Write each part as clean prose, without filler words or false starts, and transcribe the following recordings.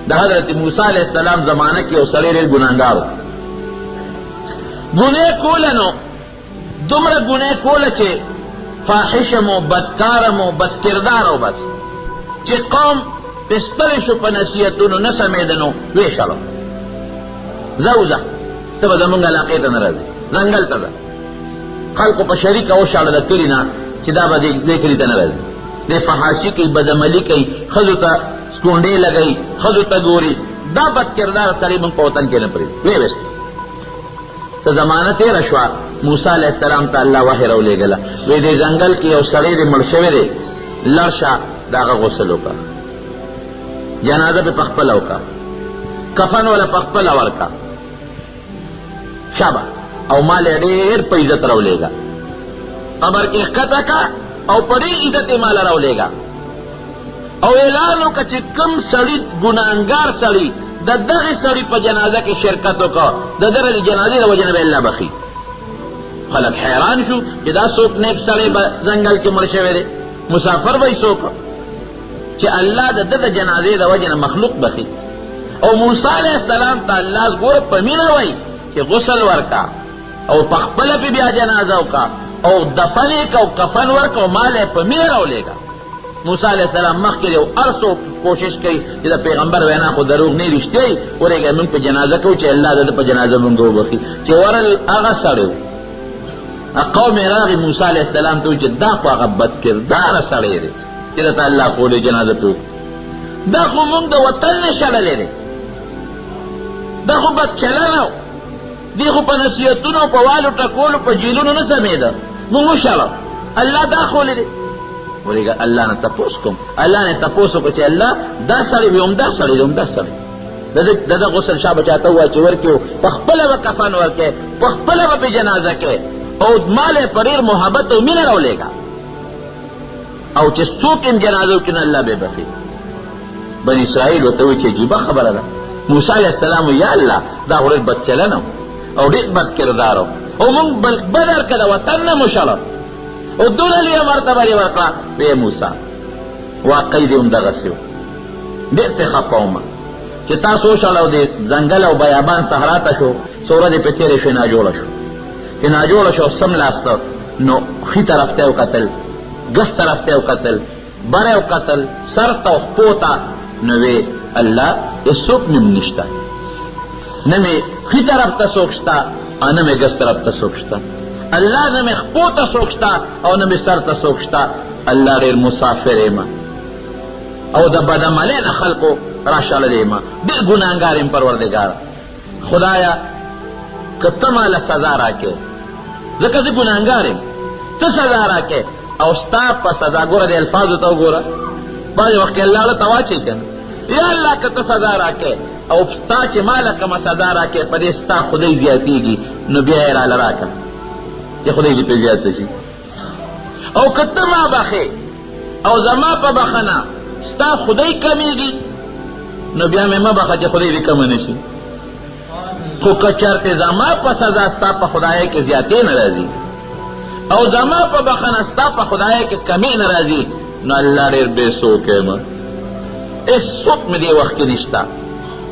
د حضرت موسی علیہ السلام زمانہ کې یو سړی ډېر ګناهګار ګناه کوله نو دومره ګناه کوله چې فاحشم و بدکارم و بدکردار و بس چې قوم پستلی شو په نصیحتونو نه سمېدنو ویې شړو ځه وځه ته به زمونږ علاقې ته نه راځې ځنګل ته ده خلکو په شریکه وشاړه د کلي نه چې دا به دې کلي ته نه راځي دې فحاشي کوي بدعملي کوي ښځو ته سکونډې لګوي ښځو ته ګوري دا بدکردار سړی مونږ په وطن کې نه پرېږدي ویې ویست څه زمانه تېره شوه موسی علیہ السلام ته الله وحی راولېږله وی دې ځنګل کې یو سړی دی مړ شوی دی لړ شه د هغه غسل وکړه جنازه پې پخپله وکړه کفن وله پخپله ورکړه شابه او مال یې ډېر په عزت راولېږه قبر کې ښکته کړه او په ډېر عزت یې ماله راولېږه او اعلان وکړه چې کوم سړي ګناهګار سړي د دغې سړي په جنازه کې شرکت وکړه د دغه د جنازې د وجې نه به الله بخي خلق حیران شو چې دا څوک نیک سړی به ځنګل کې مړ شوی دی مسافر به یې څوک چې الله د ده د جنازې د وجې نه مخلوق بخي او موسی علیہ السلام ته الله ګوره په مینه وایي چې غسل ورکا او پخپله پې بیا جنازه وکړه او دفن یې که او کفن ورکه او مال یې په مینه راولېږه موسی علیہ السلام مخکې دی هر څوک کوشش کوي چې د پیغمبر وینا خو دروغ نه رښتیا وي ورېږه موږ په جنازه کوو چې الله د ده په جنازه موږ وبخي چې ورل هغه سړی و قوم راغی موسی علیہ السلام ته وایي چې دا خو هغه بدکرداره سړی دی چې درته الله ښودی جنازه پې وکړو دا خو موږ د وطن نه شړلی دی دا خو بد چلنه و دی خو په نصیحتونو په والو ټکولو په جیلونو نه سمېده موږ وشړو الله دا خولی دی ورېږه الله نه تپوس کوم الله نه تپوس وکړه چې الله دا سړی وي همدا سړی دی همدا سړی د ده غسل شاه به چاته ووایه چې ورکړي پخپله به کفن ورکړي پخپله به پې جنازه کوي او مال یې په ډېر محبت او مینه راولېږه او چې څوک یې جنازه وکړي نو الله به یې بخي بني اسرائیل ورته وایي چې عجیبه خبره ده موسی علیہ السلام یا الله دا خو ډېر بد چلنه او ډېر بد کردار او موږ بدر که د وطن نه مو شړه او دونه لویه مرتبه یې ورکړه وی موسی واقعي دې همدغسې و ډېر ترې خفه ومه چې تاسو وشړه او د ځنګل او بیابان صحرا ته شو څو ورځې پې تېرې شوې ناجوړه شو چې ناجوړه شو سم لاسته نو ښي طرف ته یې وکتل ګس طرف ته یې وکتل بره یې وکتل سر ته او خپو ته نو وی الله هېڅوک مې نشته نه مې ښي طرف ته څوک شته او نه مې ګس طرف ته څوک شته الله نه مې خپو ته څوک شته او نه مې سر ته څوک شته الله ډېر مسافر یم او د بدعملۍ نه خلکو راشړلی یم ډېر ګناهګار یم پروردګاره خدایه که ته ماله سزا راکې ځکه زه ګناهګار یم ته سزا راکې او ستا په سزا ګوره د الفاظو ته وګوره بعضې وخت کې الله له ته واچوي که نه یا الله که ته سزا راکې او ستا چې ماله کومه سزا راکې په دې ستا خدای زیاتېږي نو بیا یې راله راکړه چې خدای دې پرې زیاته شي او که ته ما بخې او زما په بخښنه ستا خدای کمیږي نو بیا مې مه بخښه چې خدای دې کمه نه شي خو که چېرته زما په سزا ستا په خدایۍ کې زیاتې نه راځي او زما په بخښنه ستا په خدایۍ کې کمې نه راځي نو الله ډېر بې څوک یم هېڅوک مې دې وخت کې نشته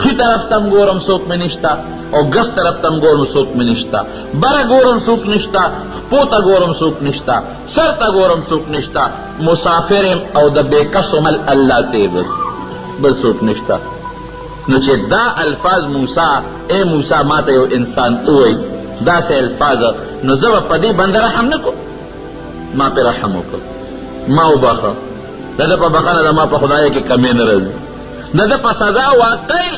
ښي طرف ته هم ګورم څوک مې نشته او ګس طرف ته هم ګورم څوک مې نشته بره ګورم څوک نشته خپو ته ګورم څوک نشته سر ته ګورم څوک نشته مسافر یم او د بېکسو مل الله ته بس بل څوک نشته نو چې دا الفاظ موسی ای موسی ما ته یو انسان ووایي داسې الفاظ نو زه به په دې بنده رحم نه کوم ما پې رحم وکړه ما وبخه د ده په بخښنه زما په خدایۍ کې کمې نه راځي د ده په سزا واقعي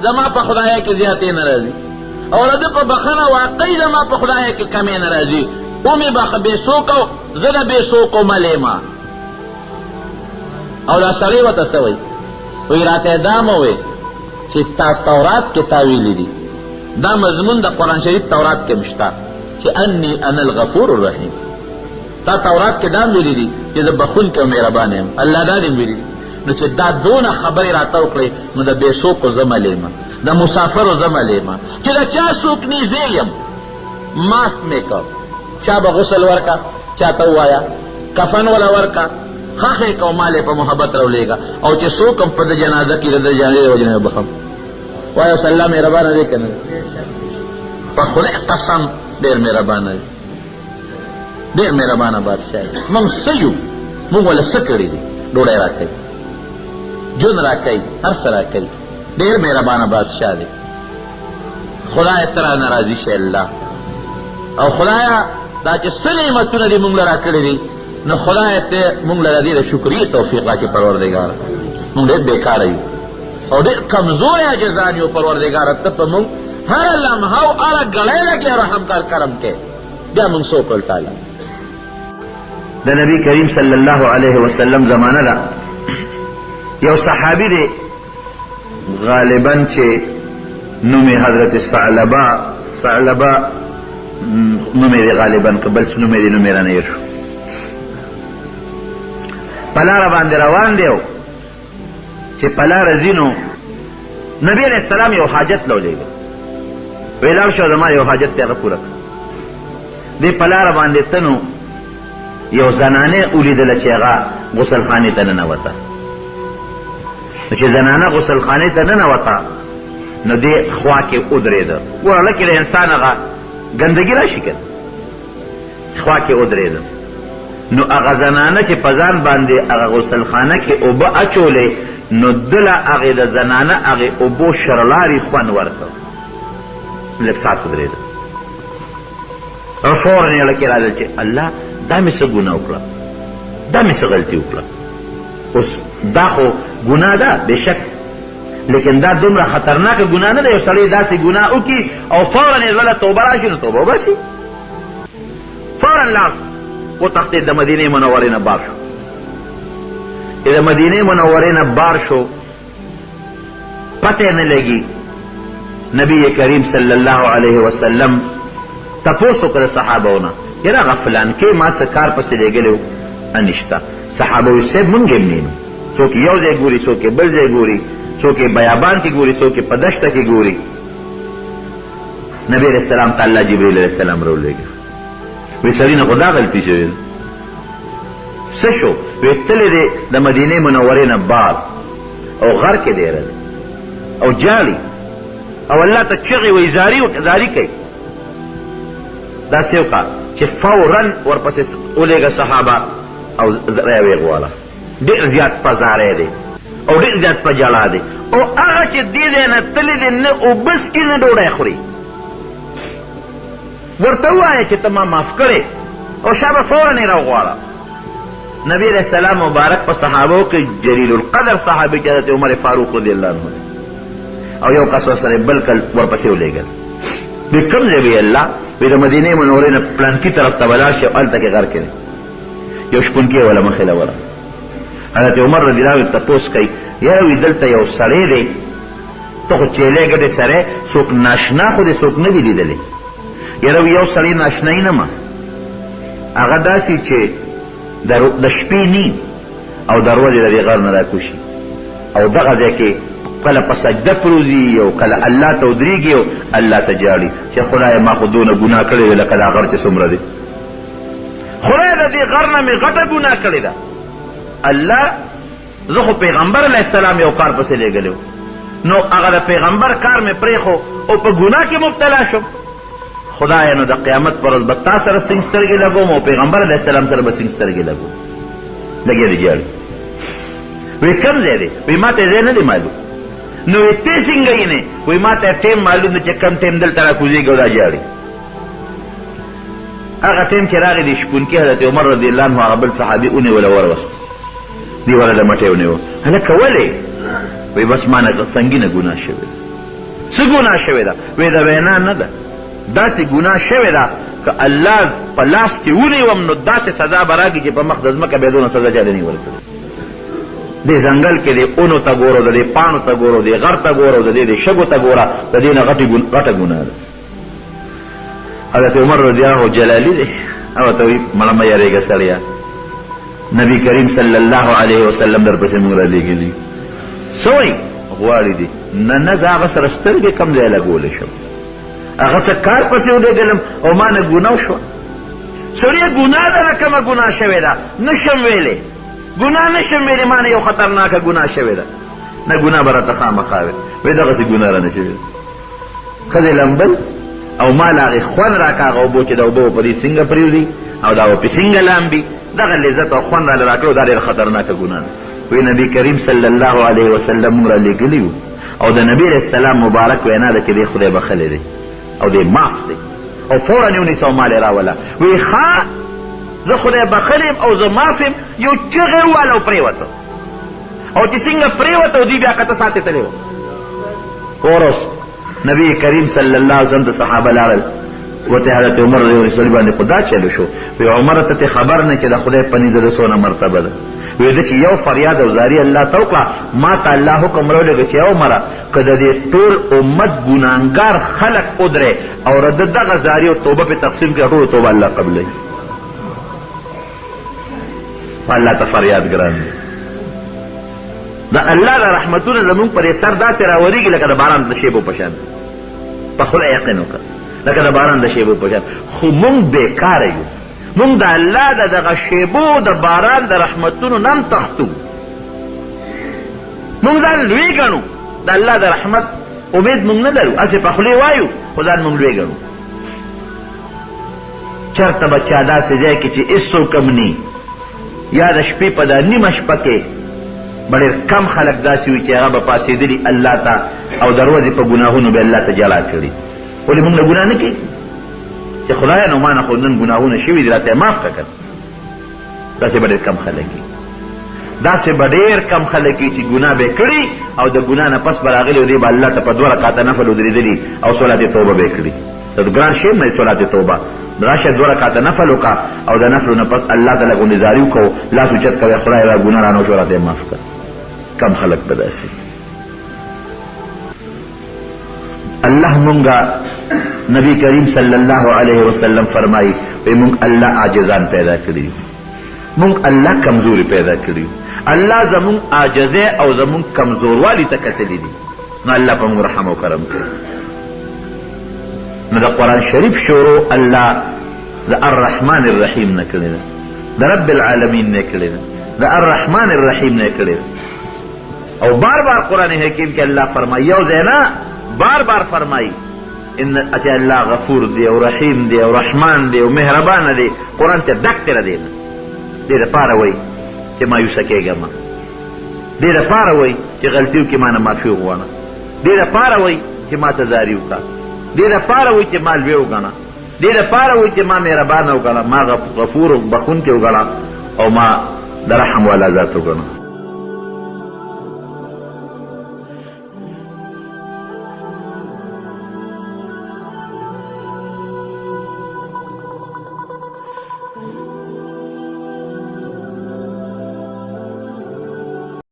زما په خدایۍ کې زیاتې نه راځي او د ده په بخښنه واقعي زما په خدایۍ کې کمې نه راځي ومې بخه بېڅوکه زه د بېڅوکو مل یم او دا سړی ورته څه وایي وایي راته یې دا مه وایي چې تا تورات کې تا ویلي دي دا مضمون د قرآن شریف تورات کې مشته چې انی انا الغفور الرحیم تا تورات کې دا ویلي دي چې زه بخښونکی او مهربان یم الله دا دې ویلي دي نو چې دا دونه خبرې راته وکړې نو د بېڅوکو زه مل یم د مسافرو زه مل یم چې د چا څوک نږدې یم معاف مې کړ چا به غسل ورکه چاته ووایه کفن وله ورکه خاخې کو مالې په محبت راولېږه او چې څوک هم په د جنازه کې د جنازې د وجې نه بخم وایه اوس الله مهربانه دی که نه په خدای قسم ډېر مهربانه دی ډېر مهربانه بادشاه دی موږ څه یو موږ ولې څه کړي دي ډوډۍ راکوي جون راکوي هر څه راکوي ډېر مهربانه بادشاه دی خدای ته رانه راضي شي الله او خدایه دا چې څه نعمتونه دي موږ له راکړي دي نو خدای ته موږ له دې د شکرې توفیق راکړي پروردګاره موږ ډېر بېکاره یو او ډېر کمزوری عاجزان یو پروردګاره ته په موږ هره لمحه او هره ګړۍ لګې رحم کار کرم کې بیا موږ څوک کړ تعالی د نبی کریم صلی الله علیه وسلم زمانه ده یو صحابي دی غالبا چې نوم حضرت ثعلبه نوم دی غالبا که بل څه نوم دی نوم یې رانه هېر شو په لاره باندې روان دی چې په لاره ځي نو نبي علیه السلام یو حاجت له ولېږه ویې لاړ شو زما یو حاجت دی هغه پوره کړه دې په لاره باندې ته نو یو زنانه ولیدله چې هغه غسلخانې ته ننوته نو چې زنانه غسلخانې ته ننوته نو دې خوا کې ودرېده ګوره لکې د انسان هغه ګندګي راشي که خوا کې ودرېده نو هغه زنانه چې په ځان باندې هغه غسلخانه کې اوبه اچولې نو دله هغې د زنانه هغې اوبو شرلاري خوند ورکړ لږ ساعت ودرېده او فورا یې لکې راځل چې الله دا مې څه ګناه وکړه دا مې څه غلطي وکړه اوس دا خو ګناه ده بېشک لیکن دا دومره خطرناکه ګناه نه ده یو سړی داسې ګناه وکړي او فورا یې زړه توبه راشي نو توبه وباسي فورا لاړ وتښتېد د مدینې منورې نه بار شو چې د مدینې منورې نه بار شو پته نه لګي نبی کریم صلی الله علیه وسلم تپوس وکړه صحابهونه یاره هغه فلان کې ما څه کار پسې لېږلی و نشته صحابه وایي صاحب مونږ هم نه څوک یو ځای ګوري څوک بل ځای ګوري څوک بیابان کې ګوري څوک په دشته کې ګوري نبی علیہ السلام ته الله جبریل علیہ السلام راولېږه وی سړي نه خو دا غلطي شوې ده څه شو وی تللی دی د مدینې منورې نه بار او غر کې دی او جاړي او الله ته چغې وایي زاري کوي داسې وکړه چې فورا ورپسې ولېږه صحابه او رایه ویغواله ډېر زیات په زاری دی او ډېر زیات په جړا دی او هغه چې دې ځای نه تللی دی نه اوبه څکي نه ډوډۍ خوري ورته ووایه چې ته ما معاف کړې او شابه فورا یې راوغواړه نبی علیہ السلام مبارک په صحابو کې جلیل القدر صحابي چې حضرت عمر فاروق رضی الله عنه او یو کس ورسره بل کل ورپسې ولېږل دوی کوم ځای وی الله وی د مدینې منورې نه پلانکي طرف ته ولاړ شي او هلته کې غر کې دی یو شپونکي یې وله مخې له وره حضرت عمر رضی الله عنه تپوس کوي یاره وی دلته یو سړی دی ته خو چیلې ګډې سړی څوک ناشنا خو دې څوک نه دي لیدلی یاره وی یو سړی ناشنایي نه ما هغه داسې چې د شپې نی او د ورځې د دې غر نه راکوشي او دغه ځای کې کله په سجده پروزي او کله الله ته ودرېږي او الله ته جاړي چې خدای ما خو دونه ګناه کړې ده لکه دا غر چې څومره دی خدای د دې غر نه مې غټه ګناه کړې ده الله زه خو پیغمبر علیه السلام یو کار پسې لېږلی نو هغه د پیغمبر کار مې پرېښو او په ګناه کې مبتلا شم خدای نو د قیامت پر ورځ به تا سره سنګ سترګې لګوم او پیغمبر علیه السلام سره به سنګ سترګې لګوم لګیا دی جاړي وی کوم ځای دی وی ما ته ځای نه دی معلوم نو وی ته څنګه یې نه وی ما ته ټیم معلوم دی چې کوم ټیم دلته راکوزېږي او دا جاړي هغه ټیم چې راغی دی شپونکي حضرت عمر رضی الله عنه هغه بل صحابي ونیوله وروست دی وله د مټې ونیوه هلکه ولې وی بس ما نه سنګینه ګناه شوې ده څه ګناه شوې ده وی د وینا نه ده داسې ګناه شوې ده که الله په لاس کې ونیوم نو داسې سزا به راکړي چې په مخ د ځمکه بیا دونه سزا چا نه ورکړي دې ځنګل کې دې اونو ته ګورو د دې پاڼو ته ګورو دې غر ته ګورو د دې شګو ته ګوره د دې نه غټه ګناه ده حضرت عمر رضی الله جلالی دی او ته وایي مړه مه یارېږه سړیه نبی کریم صلی الله علیه وسلم در پسې موږ رالیږلي څه وایي غواړي دي نه زه هغه سره سترګې کم ځای لګولی شم هغه څه کار پسې ولېږلم او ما نه ګناه وشوه سړیه ګناه ده نه کومه ګناه شوې ده نه شم ویلی ګناه نشم ویلی ما نه یو خطرناکه ګناه شوې ده نه ګناه به راته خامخا وي وایي دغسې ګناه رانه شوې ده ښځې لمبل او ما له هغې خوند راکه هغه اوبو چې د اوبو په دې سینګه پرېږدي او دا په سینګه لامبي دغه لذت او خوند راله راکړو دا ډېره خطرناکه ګناه ده وی نبی کریم صلی الله علیه وسلم موږ رالیږلي وو او د نبی علیه السلام مبارک وینا ده چې دی خدای بخلی دی او دی معاف دی او فورا یې ونیسه او مال یې راوله وی ښه زه خدای بخلی یم او زه معاف یم یو چغې وواله او پرېوته او چې څنګه پرېوته او دوی بیا کته ساتې تللی وو اوروس نبی کریم صلی الله علیه وسلم د صحابه لاړل وته حضرت عمر رضی الله عنه باندې خدا چلو شو وی عمر ته خبر نه چې د خدای په نزد د څونه مرتبه ده وی ده چې یو فریاد او زاری الله ته وکړه ما ته الله حکم راولېږه چې عمره که د دې ټول امت ګناهګار خلق ودرې او د دغه زاری او توبه په تقسیم کړه ټولو توبه الله قبلوي الله ته فریاد ګران دی د الله د رحمتونه زمونږ پر سر داسې راورېږي لکه د باران د شیبو په شان په خدای یقین وکړه لکه د باران د شیبو په شان خو مونږ بېکاره یو مونږ د الله د دغه شیبو د باران د رحمتونو نه هم تښتو مونږ ځان لوی ګڼو د الله د رحمت امید مونږ نه لرو هسې په خولې وایو خو ځان مونږ لوی ګڼو چېرته به چا داسې ځای کې چې هېڅوک هم ني یا د شپې په دا نیمه شپه کې به ډېر کم خلک داسې وي چې هغه به پاڅېدلي الله ته او د ورځې په ګناهونو به الله ته جلا کړي ولې مونږ له ګناه نه کوي چې خدایه نو ما نه خو نن ګناهونه شوي دي راته یې معاف کړه که داسې به ډېر کم خلک وي داسې به ډېر کم خلک وي چې ګناه به یې کړي او د ګناه نه پس به راغلي او دی به الله ته په 2 رکعته نفل ودرېدلي او صلات توبه به یې کړي د ګران شی نه صلات توبه راشه 2 رکعته نفل وکړه او د نفلو نه پس الله ته لږ نظاري وکړو لاس اوچت کوئ خدای را ګناه رانه وشو راته یې معاف کړه کم خلک به داسې الله مونږه نبی کریم صلی الله علیه وسلم فرمایي وی مونږ الله عاجزان پیدا کړي مونږ الله کمزوري پیدا کړي الله زمونږ عاجزۍ او زمونږ کمزوروالي ته کتلي دي نو الله په مونږ رحم او کرم کوي نو د قرآن شریف شروع الله د الرحمن الرحیم نه کړې ده د رب العالمین نه کړې ده د الرحمن الرحیم نه کړې ده او بار بار قرآن حکیم کې الله فرمایي یو ځای نه بار بار فرمایي ان اتی الله غفور دی او رحیم دی او رحمان دی او مهربان دی قرآن ته ډک کړی دی دې دپاره وایي چې مایوسه کېږه ما دې دپاره وایي چې غلطي وکړي ما نه معافي وغواړه دې دپاره وایي چې ما ته زاري وکړه دې دپاره وایي چې ما لوی وګڼه دې دپاره وایي چې ما مهربانه وګڼه ما غفور بخونکی وګڼه او ما د رحم والا ذات وګڼه